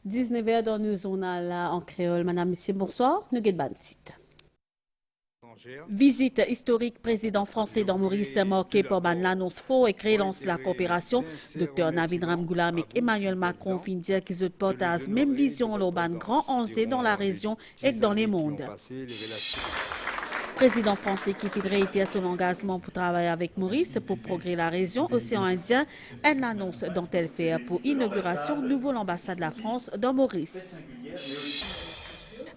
19h dans nos journal en créole. Madame, Monsieur, bonsoir. Nous avons visite historique président français dans Maurice marquée par l'annonce fort et créée la coopération. Dr Navid Ramgoulam et Emmanuel Macron fin dire qu'ils partagent même vision l'urban grand enjeu dans la région et dans le monde. Président français qui fait réitérer son engagement pour travailler avec Maurice pour progresser la région océan Indien, une annonce dont elle fait pour inauguration nouveau l'ambassade de la France dans Maurice.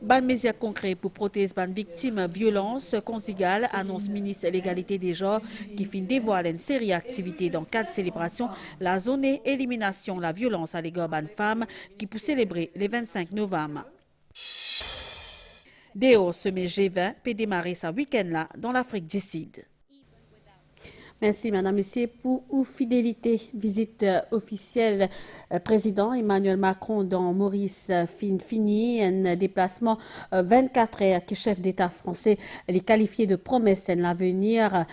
Ban mesures concrets pour protéger les victimes de violences conjugales, annonce ministre de l'égalité des genres qui fin dévoile une série d'activités dans le cadre de célébration la journée élimination de la violence à l'égard des femmes qui pour célébrer le 25 novembre. Déo sommet G20 peut démarrer ce week-end-là dans l'Afrique du Sud. Merci, Madame, Monsieur, pour votre fidélité. Visite officielle président Emmanuel Macron dans Maurice fini. Un déplacement 24 heures que chef d'État français les qualifié de promesse en l'avenir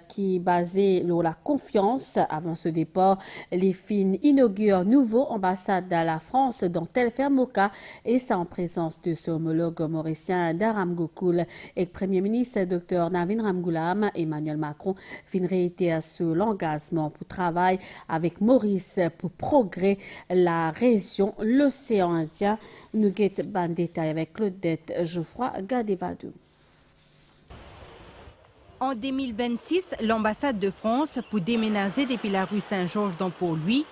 qui est basé sur la confiance. Avant ce départ, les fins inaugurent nouveau ambassade de la France dans Tel Fermoka et ça en présence de son homologue mauricien Daram Gokoul et Premier ministre Dr Navin Ramgoulam. Emmanuel Macron fin réitérer sur l'engagement pour travailler avec Maurice pour progrès la région, l'océan Indien. Nous avons un détail avec Claudette Geoffroy Gadevadou. En 2026, l'ambassade de France pour déménager depuis la rue Saint-Georges dans Port-Louis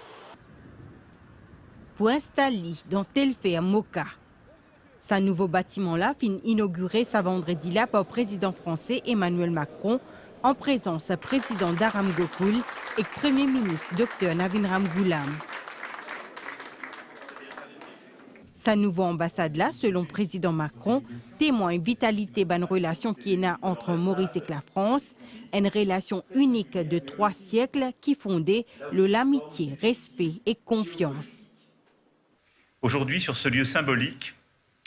pour installer dans Telfer Moka. Ce nouveau bâtiment-là fin inauguré ce vendredi-là par le président français Emmanuel Macron en présence du président Daram Gokoul et Premier ministre Dr Navin Ramgoulam. Sa nouvelle ambassade-là, selon le président Macron, témoigne vitalité d'une relation qui est née entre Maurice et la France, une relation unique de 3 siècles qui fondait l'amitié, respect et confiance. Aujourd'hui, sur ce lieu symbolique,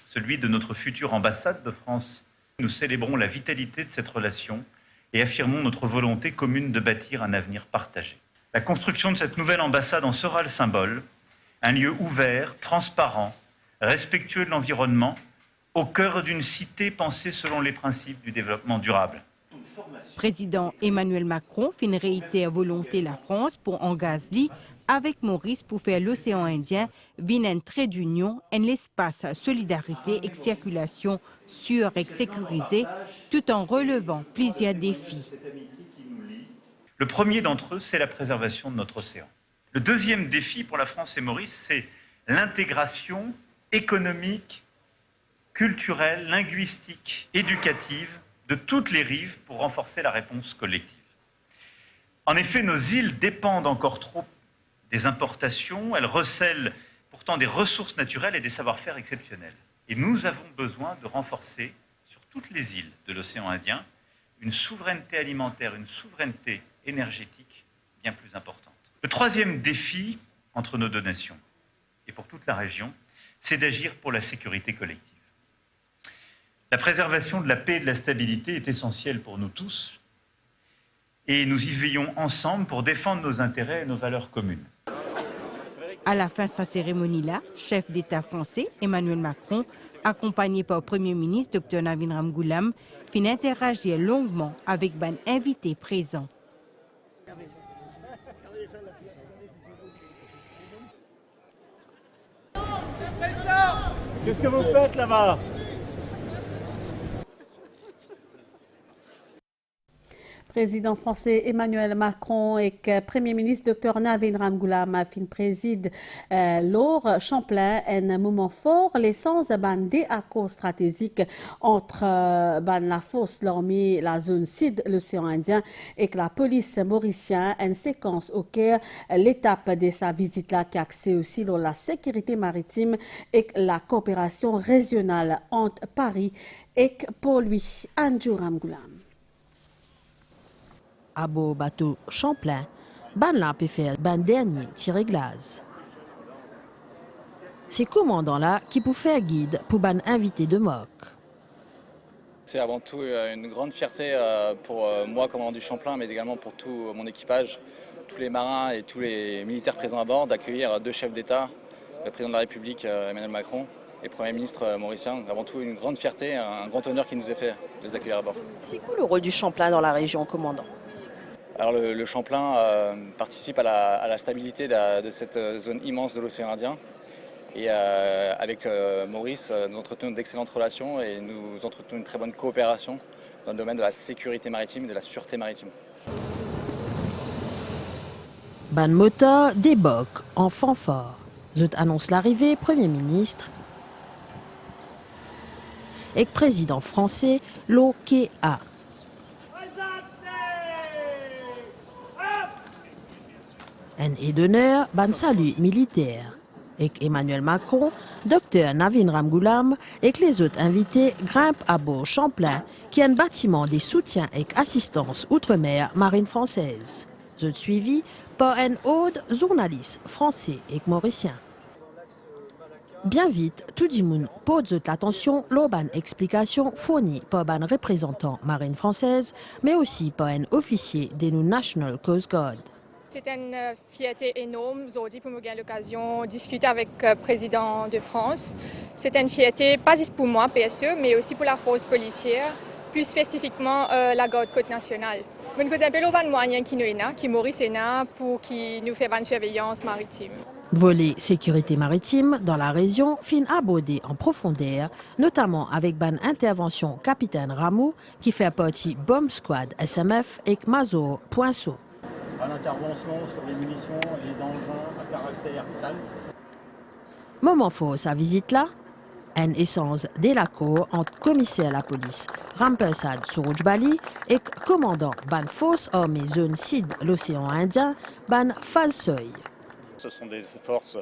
celui de notre future ambassade de France, nous célébrons la vitalité de cette relation et affirmons notre volonté commune de bâtir un avenir partagé. La construction de cette nouvelle ambassade en sera le symbole, un lieu ouvert, transparent, respectueux de l'environnement, au cœur d'une cité pensée selon les principes du développement durable. Président Emmanuel Macron fin réitère volonté la France pour engager avec Maurice pour faire l'océan Indien vin un trait d'union, un espace solidarité et circulation sûre et sécurisée, tout en relevant plusieurs défis. Le premier d'entre eux, c'est la préservation de notre océan. Le deuxième défi pour la France et Maurice, c'est l'intégration économique, culturelle, linguistique, éducative de toutes les rives pour renforcer la réponse collective. En effet, nos îles dépendent encore trop des importations, elles recèlent pourtant des ressources naturelles et des savoir-faire exceptionnels. Et nous avons besoin de renforcer sur toutes les îles de l'océan Indien une souveraineté alimentaire, une souveraineté énergétique bien plus importante. Le troisième défi entre nos deux nations et pour toute la région, c'est d'agir pour la sécurité collective. La préservation de la paix et de la stabilité est essentielle pour nous tous et nous y veillons ensemble pour défendre nos intérêts et nos valeurs communes. À la fin de sa cérémonie-là, chef d'État français Emmanuel Macron, accompagné par le Premier ministre Dr Navin Ramgoulam, fin interagir longuement avec les invités présents. Qu'est-ce que vous faites là-bas ? Président français Emmanuel Macron et Premier ministre Dr Navin Ramgoulam fin préside Laure Champlain un moment fort l'essence des accords stratégiques entre la force l'armée la zone sud l'océan Indien et la police mauricienne une séquence auquel l'étape de sa visite là qui axée aussi sur la sécurité maritime et la coopération régionale entre Paris et pour lui Andrew Ramgoulam. À beau bateau Champlain, ban là peut faire ban dernier tiré glace. C'est commandant là qui peut faire guide pour ban invité de moque. C'est avant tout une grande fierté pour moi, commandant du Champlain, mais également pour tout mon équipage, tous les marins et tous les militaires présents à bord, d'accueillir 2 chefs d'État le président de la République Emmanuel Macron et le Premier ministre mauricien. Avant tout, une grande fierté, un grand honneur qui nous est fait de les accueillir à bord. C'est quoi le rôle du Champlain dans la région, commandant? Alors le Champlain participe à la stabilité de cette zone immense de l'océan Indien. Et avec Maurice, nous entretenons d'excellentes relations et nous entretenons une très bonne coopération dans le domaine de la sécurité maritime et de la sûreté maritime. Ban moteur déboque en fanfare. Zut annonce l'arrivée Premier ministre et président français l'OKA. Un et d'honneur, ban salut militaire. Et Emmanuel Macron, Dr Navin Ramgoolam et les autres invités grimpent à bord Champlain, qui est un bâtiment des soutiens et assistance outre-mer marine française. Zut suivi par un autre journaliste français et mauricien. Bien vite, tout le monde pose l'attention à explication fournie par un représentant marine française, mais aussi par un officier de la National Coast Guard. C'est une fierté énorme aujourd'hui pour me gagner l'occasion de discuter avec le président de France. C'est une fierté pas juste pour moi, bien sûr, mais aussi pour la force policière, plus spécifiquement la garde côte nationale. Je vous appelle au moyen qui nous est qui Maurice est pour qui nous fait une surveillance maritime. Volet sécurité maritime dans la région fin abordé en profondeur, notamment avec ban intervention capitaine Ramou qui fait partie Bomb Squad SMF et Mazo Poinceau. L'intervention sur les munitions, les engins à caractère sale. Moment fort sa visite là, un essence dès la cour entre commissaire de la police Rampersad Surujbali et commandant ban force armée zone sud l'océan Indien ban Falseuil. Ce sont des forces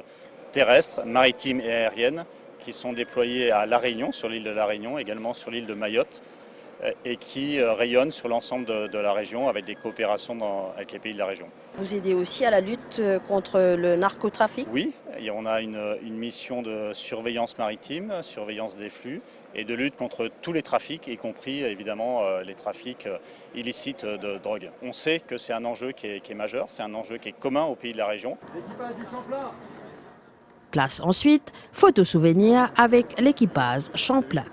terrestres, maritimes et aériennes qui sont déployées à La Réunion, sur l'île de La Réunion, également sur l'île de Mayotte, et qui rayonnent sur l'ensemble de la région avec des coopérations avec les pays de la région. Vous aidez aussi à la lutte contre le narcotrafic? Oui, et on a une mission de surveillance maritime, surveillance des flux et de lutte contre tous les trafics, y compris évidemment les trafics illicites de drogue. On sait que c'est un enjeu qui est majeur, c'est un enjeu qui est commun aux pays de la région. Place ensuite, photo souvenir avec l'équipage Champlain.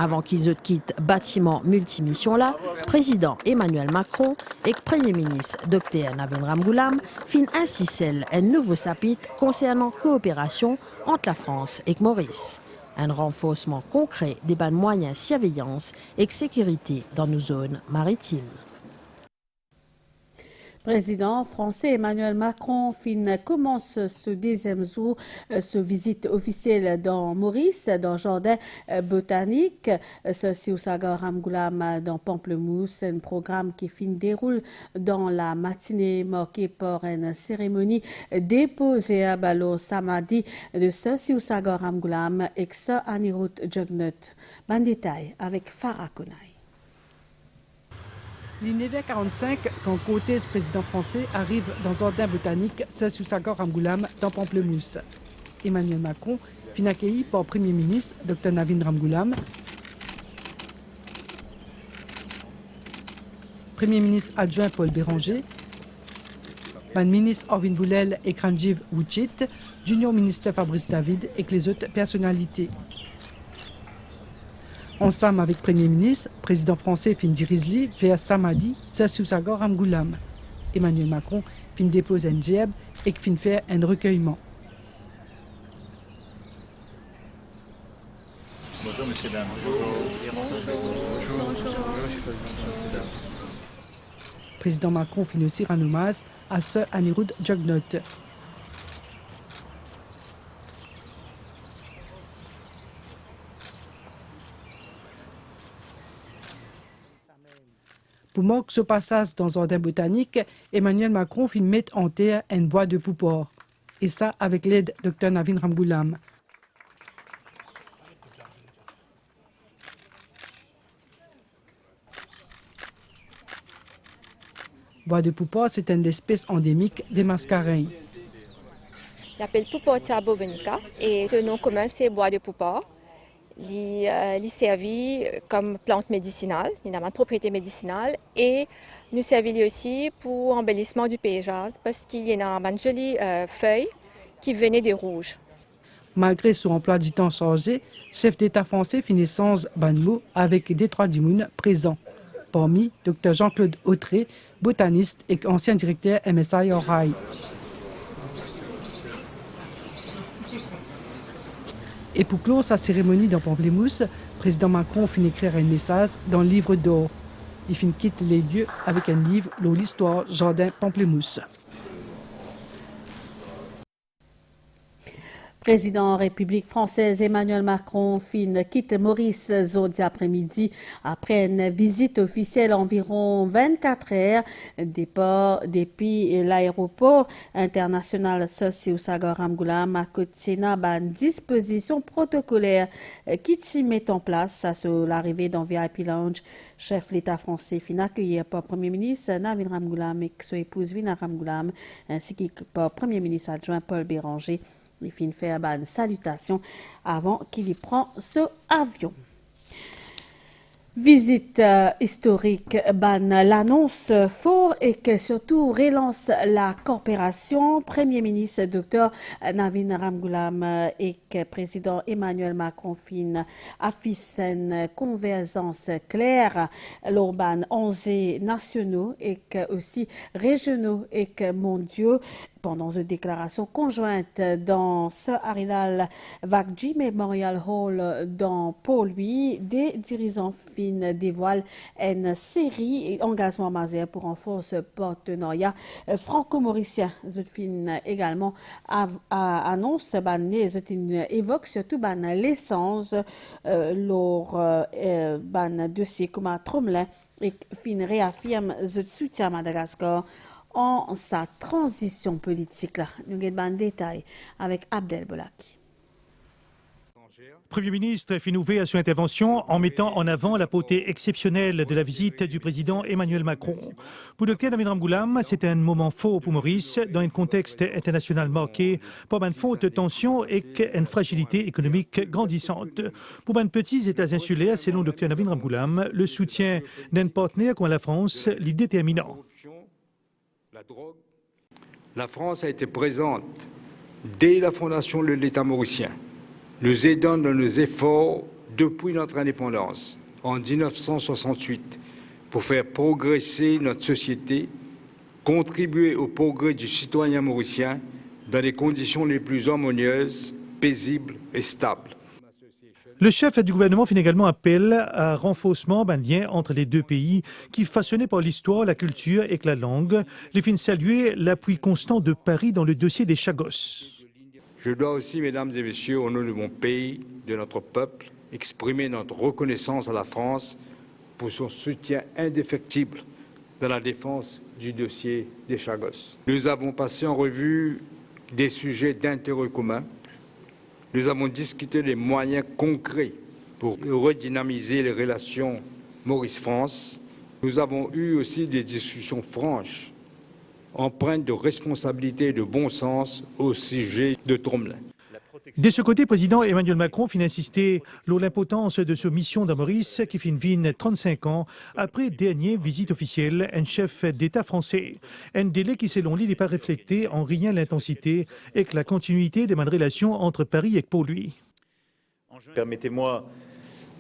Avant qu'ils quittent bâtiment multimission là, président Emmanuel Macron et Premier ministre Dr Navin Ramgoolam fin ainsi celle un nouveau chapitre concernant coopération entre la France et Maurice. Un renforcement concret des moyens de surveillance et de sécurité dans nos zones maritimes. Président français Emmanuel Macron commence ce deuxième jour sa visite officielle dans Maurice, dans le jardin botanique. Ceci au Sagar Ramgoolam dans Pamplemousse, un programme qui déroule dans la matinée marquée par une cérémonie déposée à Balo samedi de ceci au Sagar Ramgoolam et ça Anirudh Jugnauth. Bon détail avec Farah Konaï. Il est 9h45 quand Cortés, président français, arrive dans le jardin botanique sous Sagar Ramgoolam dans Pamplemousse. Emmanuel Macron fin accueilli par le Premier ministre Dr Navin Ramgoolam, Premier ministre adjoint Paul Béranger, le ministre Orvin Boulel et Kranjiv Wuchit, junior ministre Fabrice David et les autres personnalités. Ensemble avec le Premier ministre, président français fin Dirizli vers samedi, sous Sagar Ramgoolam. Emmanuel Macron fin dépose un djeb et fin faire un recueillement. Bonjour, monsieur Dame. Président Macron fin aussi rendre hommage à Sir Anirudh Jugnauth. Pour marquer ce passage dans le jardin botanique, Emmanuel Macron fit mettre en terre un bois de poupor. Et ça avec l'aide de Dr Navin Ramgoolam. Bois de poupor, c'est une espèce endémique des mascareilles. Il s'appelle Poupor bobonica et le nom commun c'est bois de poupor. Il est servi comme plante médicinale, il a une propriété médicinale et nous servons aussi pour embellissement du paysage parce qu'il y a une jolie feuille qui venait des rouges. Malgré son emploi du temps chargé, chef d'État français finit sans banmo avec Détroit Dimoun présent. Parmi Dr Jean-Claude Autré, botaniste et ancien directeur MSI Orail. Et pour clore sa cérémonie dans Pamplemousse, président Macron finit écrire un message dans le livre d'or. Il finit quitte les lieux avec un livre, l'histoire Jardin Pamplemousse. Président République française Emmanuel Macron quitte Maurice jeudi après-midi après une visite officielle environ 24 heures depuis l'aéroport international Sossi Ousagor Ramgoulam à Kotsina, une disposition protocolaire qui s'y met en place sur l'arrivée dans VIP Lounge. Chef l'État français fin accueilli par Premier ministre Navin Ramgoulam et son épouse Vina Ramgoulam ainsi que par Premier ministre adjoint Paul Béranger. Il finit faire une salutation avant qu'il y prend ce avion. Visite historique, l'annonce fort et que surtout relance la coopération. Premier ministre Dr Navin Ramgoulam et président Emmanuel Macron affichent une convergence claire. L'urban enjeux nationaux et aussi régionaux et mondiaux. Pendant une déclaration conjointe dans Sir Arinal Vakji Memorial Hall dans Port-Louis, des dirigeants dévoilent une série d'engagements majeurs pour renforcer le partenariat franco-mauricien. Zutfin également annonce, évoque surtout l'essence lors dossier comme Tromlin et réaffirme le soutien à Madagascar en sa transition politique. Nous avons un détail avec Abdel Bolaki. Le Premier ministre fait ouvrir son intervention en mettant en avant la portée exceptionnelle de la visite du président Emmanuel Macron. Pour Dr Navin Ramgoulam, c'est un moment fort pour Maurice dans un contexte international marqué par une forte tension et une fragilité économique grandissante. Pour les petits États insulaires, selon Dr Navin Ramgoulam, le soutien d'un partenaire comme la France est déterminant. La drogue. La France a été présente dès la fondation de l'État mauricien, nous aidant dans nos efforts depuis notre indépendance en 1968 pour faire progresser notre société, contribuer au progrès du citoyen mauricien dans les conditions les plus harmonieuses, paisibles et stables. Le chef du gouvernement fait également appel à un renforcement d'un lien entre les deux pays qui, façonné par l'histoire, la culture et la langue, les fin saluer l'appui constant de Paris dans le dossier des Chagos. Je dois aussi, mesdames et messieurs, au nom de mon pays, de notre peuple, exprimer notre reconnaissance à la France pour son soutien indéfectible dans la défense du dossier des Chagos. Nous avons passé en revue des sujets d'intérêt commun. Nous avons discuté des moyens concrets pour redynamiser les relations Maurice-France. Nous avons eu aussi des discussions franches, empreintes de responsabilité et de bon sens au sujet de Tromlin. De ce côté, le président Emmanuel Macron fin insisté sur l'importance de sa mission dans Maurice qui fin 35 ans après dernière visite officielle un chef d'État français. Un délai qui, selon lui, n'est pas reflété en rien l'intensité et que la continuité de ma relation entre Paris et Port-Louis. Permettez-moi,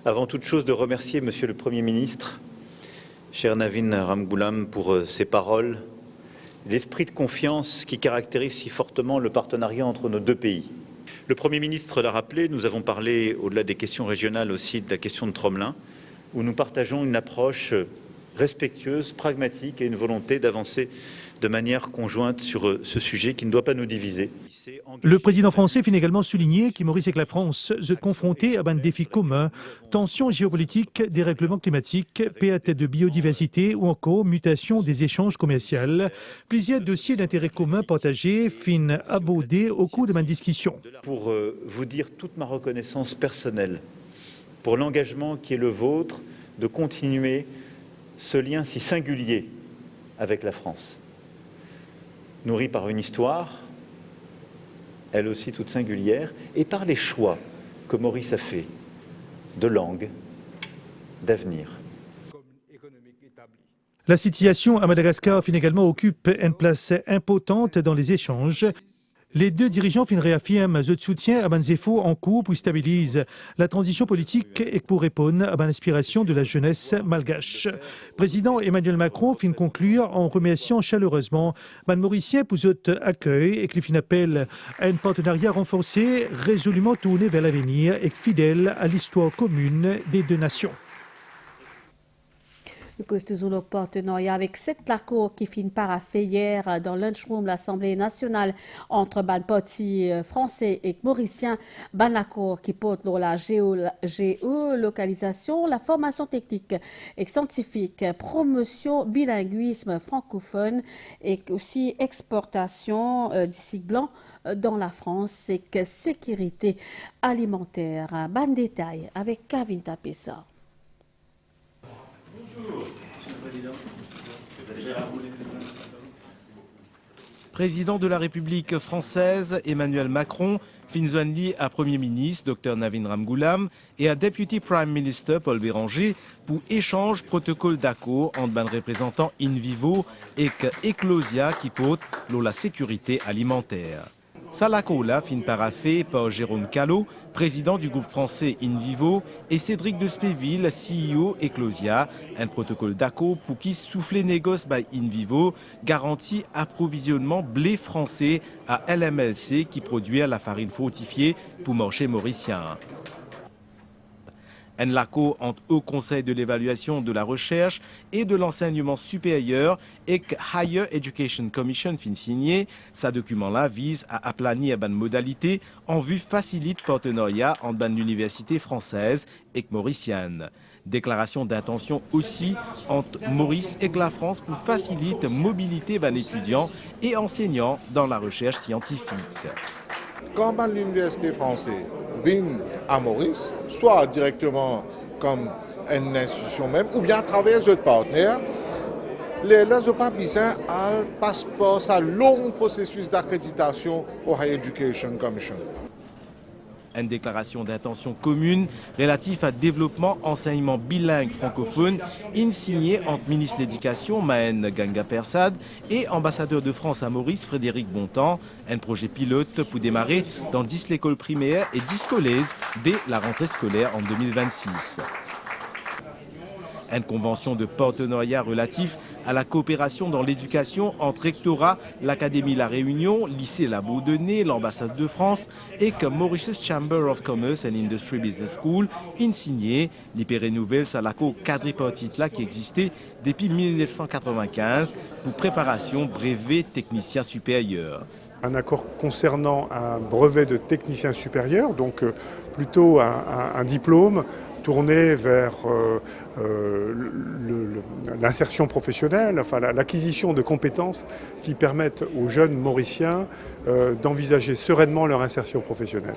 avant toute chose, de remercier Monsieur le Premier ministre, cher Navin Ramgoulam, pour ses paroles, l'esprit de confiance qui caractérise si fortement le partenariat entre nos deux pays. Le Premier ministre l'a rappelé, nous avons parlé, au-delà des questions régionales, aussi de la question de Tromlin, où nous partageons une approche respectueuse, pragmatique et une volonté d'avancer de manière conjointe sur ce sujet qui ne doit pas nous diviser. Le président français finit également souligner que Maurice et la France se confrontent à un défi commun, tensions géopolitiques, dérèglement climatique, perte de biodiversité ou encore mutation des échanges commerciaux. Plusieurs dossiers d'intérêt commun partagés fin abordés au cours de ma discussion. Pour vous dire toute ma reconnaissance personnelle pour l'engagement qui est le vôtre de continuer ce lien si singulier avec la France. Nourri par une histoire, elle aussi toute singulière, et par les choix que Maurice a fait de langue, d'avenir. La situation à Madagascar fin également occupe une place importante dans les échanges. Les deux dirigeants réaffirment le soutien à Banzefo en cours pour stabiliser la transition politique et pour répondre à l'inspiration de la jeunesse malgache. Président Emmanuel Macron fin conclure en remerciant chaleureusement les Mauriciens pour votre accueil et qui appelle à un partenariat renforcé, résolument tourné vers l'avenir et fidèle à l'histoire commune des deux nations. Nous costons le partenariat avec 7 accords qui finissent par affaire hier dans le lunchroom de l'Assemblée nationale entre ban parti français et mauricien. Ban accord qui porte la géolocalisation, la formation technique et scientifique, promotion bilinguisme francophone et aussi exportation du cycle blanc dans la France et sécurité alimentaire. Ban détail avec Kavin Tapessa. Président de la République française, Emmanuel Macron, Finzwanli à Premier ministre, Dr Navin Ramgoolam, et à Deputy Prime Minister, Paul Béranger, pour échange protocole d'accord entre les représentants in vivo et Eclosia qui porte la sécurité alimentaire. Salakola fin paraffé par Jérôme Callot, président du groupe français In Vivo, et Cédric Despéville, CEO Eclosia, un protocole d'accord pour qui souffler négoce by In Vivo garantit approvisionnement blé français à LMLC qui produit la farine fortifiée pour marché mauricien. Un accord entre Haut Conseil de l'évaluation de la recherche et de l'enseignement supérieur et Higher Education Commission fin signé. Ce document-là vise à aplanir une modalité en vue facilite partenariat entre l'université française et mauricienne. Déclaration d'intention aussi entre Maurice et la France pour faciliter mobilité des étudiants et enseignants dans la recherche scientifique. Quand l'université française vient à Maurice, soit directement comme une institution même, ou bien à travers d'autres partenaires, les gens n'ont pas besoin de passeport, un long processus d'accréditation au Higher Education Commission. Une déclaration d'intention commune relative à développement enseignement bilingue francophone signée entre ministre de l'Éducation Maën Ganga Persad et ambassadeur de France à Maurice Frédéric Bontemps, un projet pilote pour démarrer dans 10 écoles primaires et 10 collèges dès la rentrée scolaire en 2026. Une convention de partenariat relatif à la coopération dans l'éducation entre rectorat, l'Académie La Réunion, lycée La Bourdonnais, l'ambassade de France et que Mauritius Chamber of Commerce and Industry Business School, signé l'hyper nouvelle salaco quadripartite là qui existait depuis 1995 pour préparation brevet technicien supérieur. Un accord concernant un brevet de technicien supérieur, donc plutôt un diplôme tourné vers l'insertion professionnelle, enfin l'acquisition de compétences qui permettent aux jeunes Mauriciens d'envisager sereinement leur insertion professionnelle.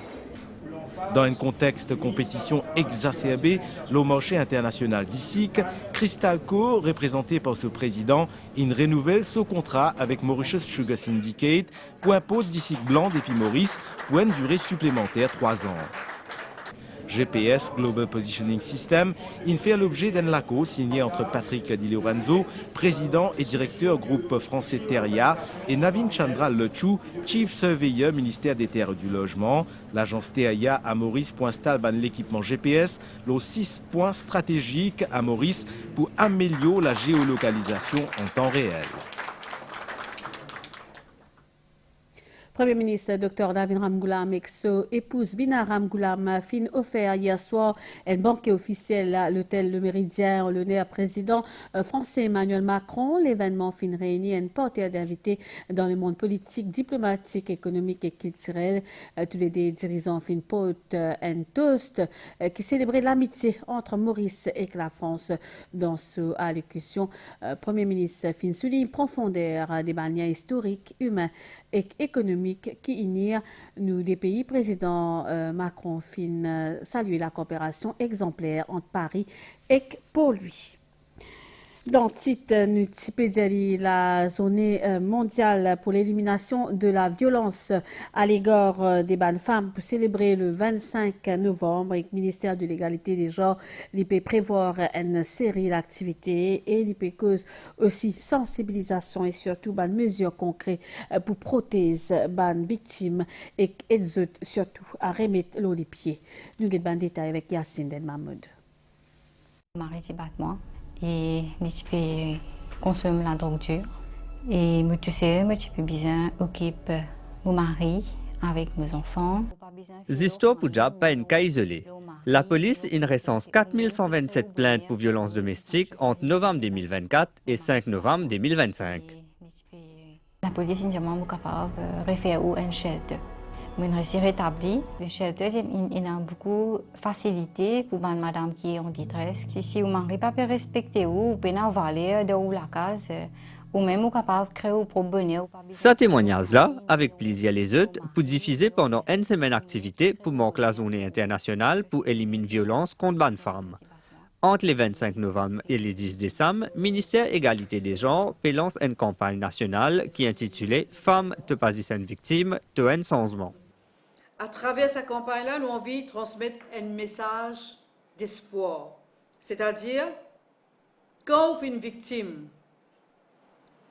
Dans un contexte de compétition exacerbée, le marché international d'ICIC, Cristalco, représenté par ce président, renouvelle ce contrat avec Mauritius Sugar Syndicate pour un pot d'ICIC blanc d'Épi Maurice pour une durée supplémentaire 3 ans. GPS, Global Positioning System, fait l'objet d'un accord signé entre Patrick Di Lorenzo, président et directeur groupe français Teria, et Navin Chandra Lechou, Chief Surveyor, ministère des Terres et du Logement. L'agence Teria à Maurice installe l'équipement GPS, les 6 points stratégiques à Maurice pour améliorer la géolocalisation en temps réel. Premier ministre Dr Navin Ramgoolam et son épouse Vina Ramgoolam fin offert hier soir un banquet officiel à l'hôtel Le Méridien en l'honneur président français Emmanuel Macron. L'événement fin réunit un parterre d'invités dans le monde politique, diplomatique, économique et culturel. Tous les deux dirigeants fin portent un toast qui célébrait l'amitié entre Maurice et la France. Dans ce allocution, Premier ministre fin souligne profondeur des liens historiques, humains et économiques qui unissent nous des pays. Président Macron fin saluer la coopération exemplaire entre Paris et pour lui. Dans titre Nutipédiali, la journée mondiale pour l'élimination de la violence à l'égard des bonnes femmes pour célébrer le 25 novembre avec le ministère de l'égalité des genres, l'IP prévoir une série d'activités et l'IP cause aussi sensibilisation et surtout bonnes mesures concrètes pour protéger bonnes victimes et surtout à remettre l'eau les pieds. Nous avons des détails avec Yacine Den Mahmoud. Et je peux consommer la drogue dure. Et je peux bien occuper mon mari avec mes enfants. Zisto Punjab pas un cas isolé. La police a recense 4127 plaintes pour violences domestiques entre novembre 2024 et 5 novembre 2025. La police est capable de référer à un shelter. Je suis rétabli. Le shelter a beaucoup de facilité pour les madame qui est en détresse. Si vous ne pas respecter vous pouvez avaler de la case ou même capable de créer un problème. Ce témoignage-là, avec plaisir les autres, pour diffuser pendant une semaine d'activité pour manquer la journée internationale pour éliminer violence contre les femmes. Entre les 25 novembre et les 10 décembre, le ministère Égalité des genres lance une campagne nationale qui est intitulée « Femmes te pas une victime, te un changement ». À travers cette campagne-là, nous avons envie de transmettre un message d'espoir. C'est-à-dire, quand vous êtes une victime,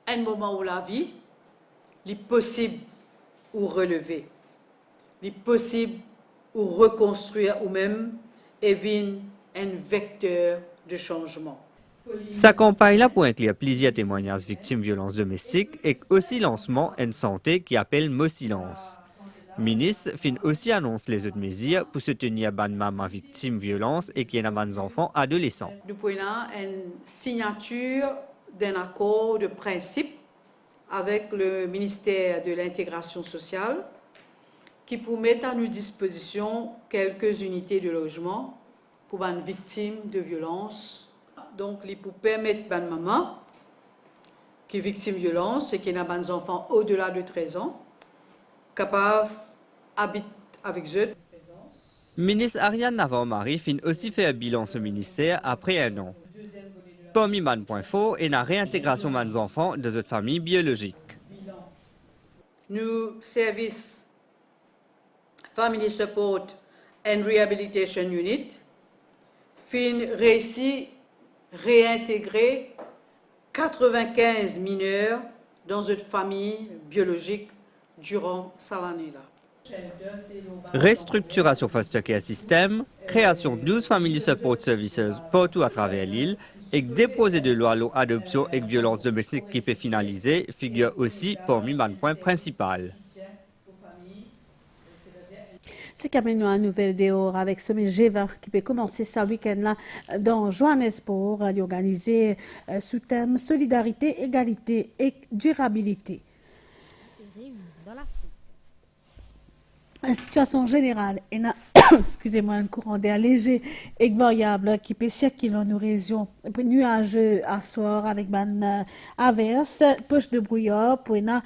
un moment où la vie, il est possible ou relever, il est possible ou reconstruire ou même éviter un vecteur de changement. Sa campagne-là pour inclure plusieurs témoignages victimes de violences domestiques et aussi lancement une santé qui appelle Mot Silence. Le ministre fin aussi annonce les autres mesures pour soutenir les mamans victimes de violences et qui ont des enfants adolescents. Nous prenons une signature d'un accord de principe avec le ministère de l'Intégration sociale qui pour mettre à nos dispositions quelques unités de logement pour les victimes de violences. Donc, pour permettre aux mamans qui sont victimes de violences et qui ont des enfants au-delà de 13 ans, capables d'habiter avec eux. Ministre Ariane Navarro-Marie fin aussi fait un bilan ce ministère après un an. Parmi les points forts est la réintégration des enfants de notre famille biologique. Nous services Family Support and Rehabilitation Unit fin réussi réintégrer 95 mineurs dans une famille biologique durant cette année-là. Restructuration foster care system, création de 12 family support services partout à travers l'île et déposer de loi l'adoption et violence domestique qui peut finaliser figure aussi parmi les points principaux. C'est quand même une nouvelle dehors avec ce G20 qui peut commencer ce week-end-là dans Johannesburg, organisé sous thème solidarité, égalité et durabilité. La situation générale est excusez-moi, un courant d'air léger et variable qui peut circuler dans nos régions nuageux à soir avec une averse, poche de brouillard pour une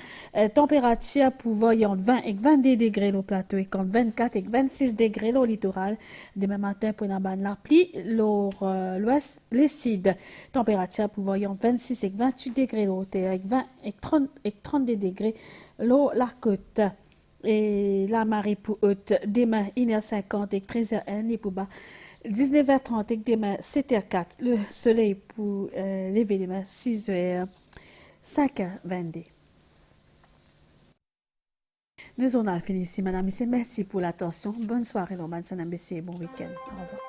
température pour voyant 20 et 22 degrés au plateau et 24 et 26 degrés au littoral. Demain matin pour une bonne la pluie, l'ouest, les sides, température pour voyant 26 et 28 degrés au terre et 20 et 32 degrés la côte. Et la marée pour haute, demain 1h50 et 13h1 et pour bas 19h30 et demain 7h04. Le soleil pour lever demain 6h, 5h22. Nous en avons fini ici, madame. Merci pour l'attention. Bonne soirée, Norman Sanambessé et bon week-end. Au revoir.